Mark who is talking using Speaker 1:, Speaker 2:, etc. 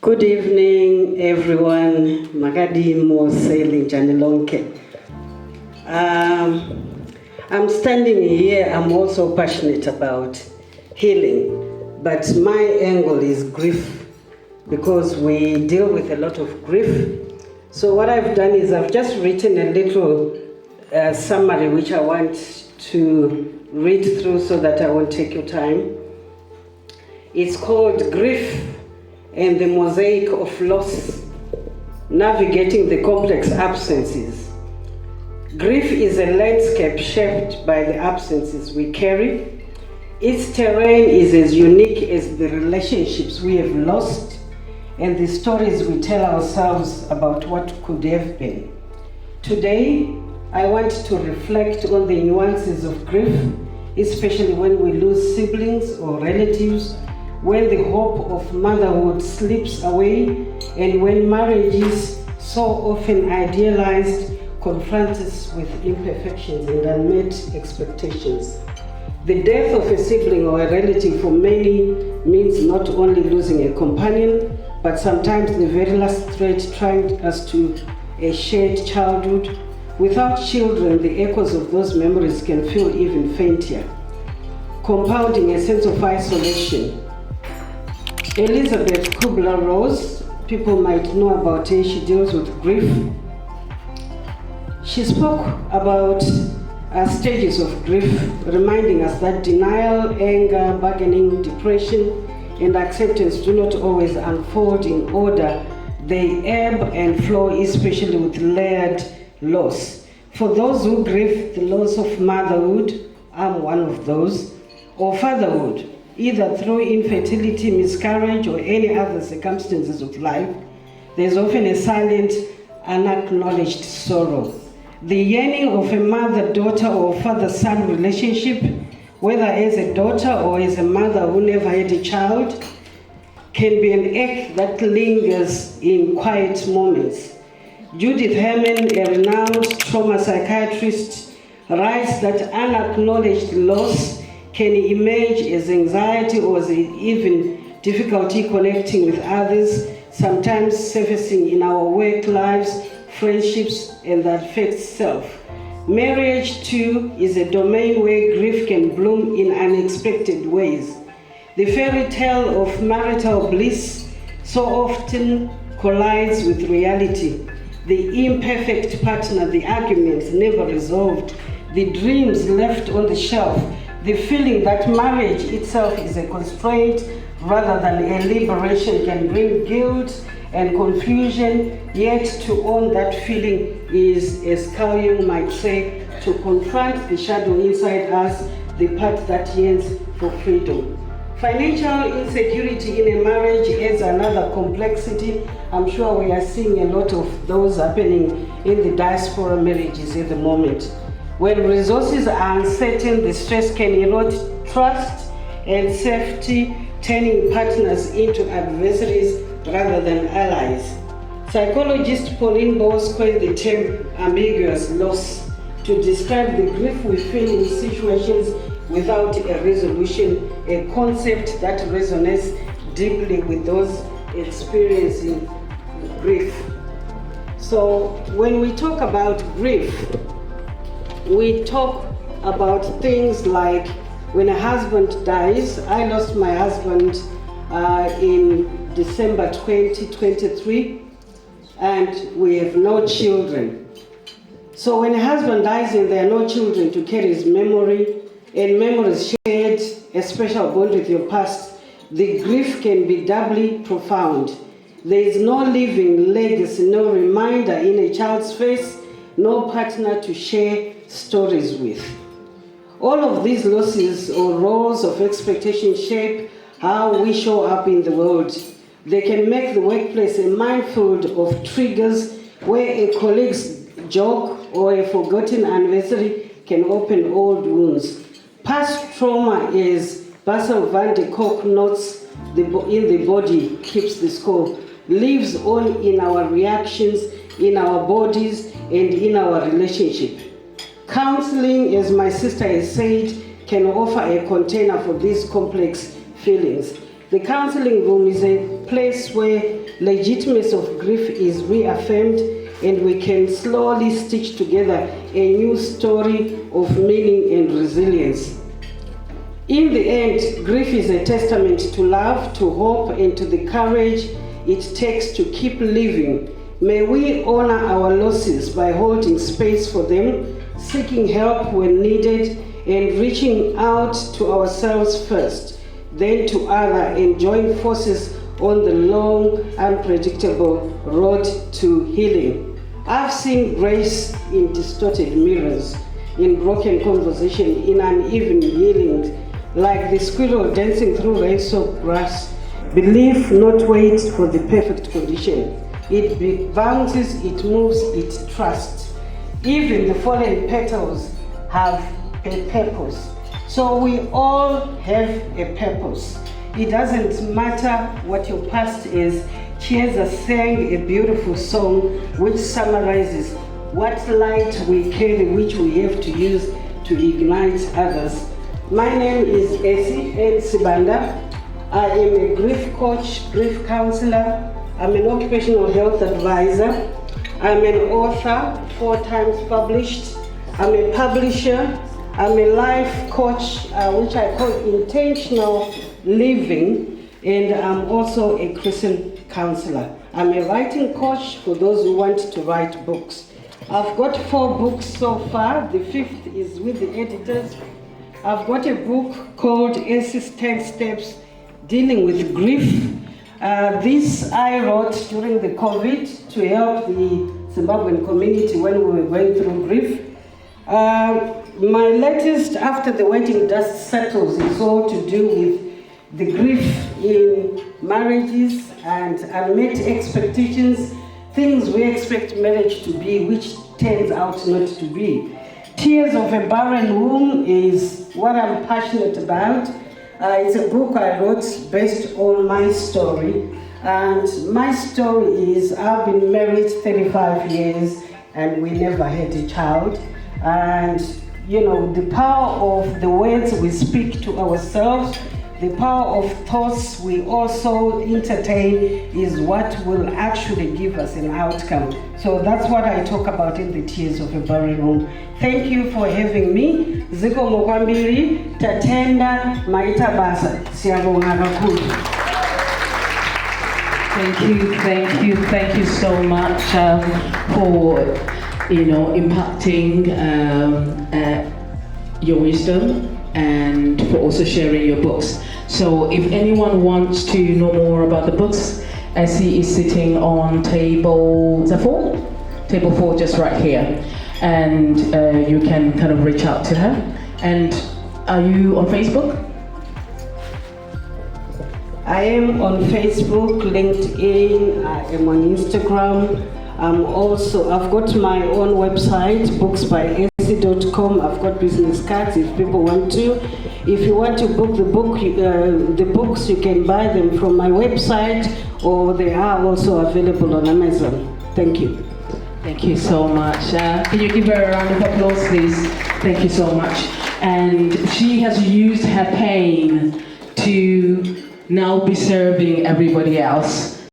Speaker 1: Good evening, everyone. Magadi Mosaic Janilonke. I'm standing here. I'm also passionate about healing, but my angle is grief because we deal with a lot of grief. So what I've done is I've just written a little summary which I want to read through so that I won't take your time. It's called Grief and the Mosaic of Loss, Navigating the Complex Absences. Grief is a landscape shaped by the absences we carry. Its terrain is as unique as the relationships we have lost and the stories we tell ourselves about what could have been. Today, I want to reflect on the nuances of grief, especially when we lose siblings or relatives, when the hope of motherhood slips away, and when marriages, so often idealized, confront us with imperfections and unmet expectations. The death of a sibling or a relative for many means not only losing a companion, but sometimes the very last thread tying us to a shared childhood. Without children, the echoes of those memories can feel even fainter, compounding a sense of isolation. Elizabeth Kübler-Ross, people might know about her, she deals with grief. She spoke about stages of grief, reminding us that denial, anger, bargaining, depression, and acceptance do not always unfold in order. They ebb and flow, especially with layered loss. For those who grieve the loss of motherhood, I'm one of those, or fatherhood, either through infertility, miscarriage, or any other circumstances of life, there's often a silent, unacknowledged sorrow. The yearning of a mother-daughter or father-son relationship, whether as a daughter or as a mother who never had a child, can be an ache that lingers in quiet moments. Judith Herman, a renowned trauma psychiatrist, writes that unacknowledged loss can emerge as anxiety or as even difficulty connecting with others, sometimes surfacing in our work lives, friendships, and that affects self. Marriage, too, is a domain where grief can bloom in unexpected ways. The fairy tale of marital bliss so often collides with reality. The imperfect partner, the arguments never resolved, the dreams left on the shelf, the feeling that marriage itself is a constraint rather than a liberation can bring guilt and confusion, yet to own that feeling is, as Carl Jung might say, to confront the shadow inside us, the part that yearns for freedom. Financial insecurity in a marriage adds another complexity. I'm sure we are seeing a lot of those happening in the diaspora marriages at the moment. When resources are uncertain, the stress can erode trust and safety, turning partners into adversaries rather than allies. Psychologist Pauline Boss coined the term ambiguous loss to describe the grief we feel in situations without a resolution, a concept that resonates deeply with those experiencing grief. So when we talk about grief, we talk about things like when a husband dies. I lost my husband in December 2023, and we have no children. So when a husband dies and there are no children to carry his memory, and memories shared a special bond with your past, the grief can be doubly profound. There is no living legacy, no reminder in a child's face, no partner to share stories with. All of these losses or roles of expectation shape how we show up in the world. They can make the workplace a minefield of triggers where a colleague's joke or a forgotten anniversary can open old wounds. Past trauma, as Bessel Kolk notes, in the body keeps the score, lives on in our reactions, in our bodies, and in our relationship. Counselling, as my sister has said, can offer a container for these complex feelings. The counseling room is a place where legitimacy of grief is reaffirmed, and we can slowly stitch together a new story of meaning and resilience. In the end, grief is a testament to love, to hope, and to the courage it takes to keep living. May we honor our losses by holding space for them, seeking help when needed, and reaching out to ourselves first, then to others, and join forces on the long, unpredictable road to healing. I've seen grace in distorted mirrors, in broken conversation, in uneven healing, like the squirrel dancing through rain-soaked grass. Believe, not wait for the perfect condition. It bounces, it moves, it trusts. Even the fallen petals have a purpose. So we all have a purpose. It doesn't matter what your past is. Chiesa sang a beautiful song which summarizes what light we carry, which we have to use to ignite others. My name is Essie N Sibanda. I am a grief coach, grief counselor. I'm an occupational health advisor. I'm an author, 4 times published. I'm a publisher. I'm a life coach, which I call intentional living, and I'm also a Christian Counsellor. I'm a writing coach for those who want to write books. I've got 4 books so far. The 5th is with the editors. I've got a book called Essie's 10 Steps Dealing with Grief. This I wrote during the COVID to help the Zimbabwean community when we were going through grief. My latest, After the Wedding Dust Settles, is all to do with the grief in marriages and unmet expectations, things we expect marriage to be, which turns out not to be. Tears of a Barren Womb is what I'm passionate about. It's a book I wrote based on my story. And my story is I've been married 35 years and we never had a child. And you know, the power of the words we speak to ourselves, the power of thoughts we also entertain is what will actually give us an outcome. So that's what I talk about in the Tears of a Barren Womb. Thank you for having me. Ziko Mokwambiri, Tatenda, Maita Basa. Siyabonga kakhulu.
Speaker 2: Thank you so much for impacting your wisdom and for also sharing your books. So if anyone wants to know more about the books, Essie is sitting on table 4? Table 4, just right here. And you can kind of reach out to her. And are you on Facebook?
Speaker 1: I am on Facebook, LinkedIn, I am on Instagram. I've got my own website, booksbyessie.com. I've got business cards if people want to. If you want to book the books, you can buy them from my website, or they are also available on Amazon. Thank you.
Speaker 2: Thank you so much. Can you give her a round of applause, please? Thank you so much. And she has used her pain to now be serving everybody else.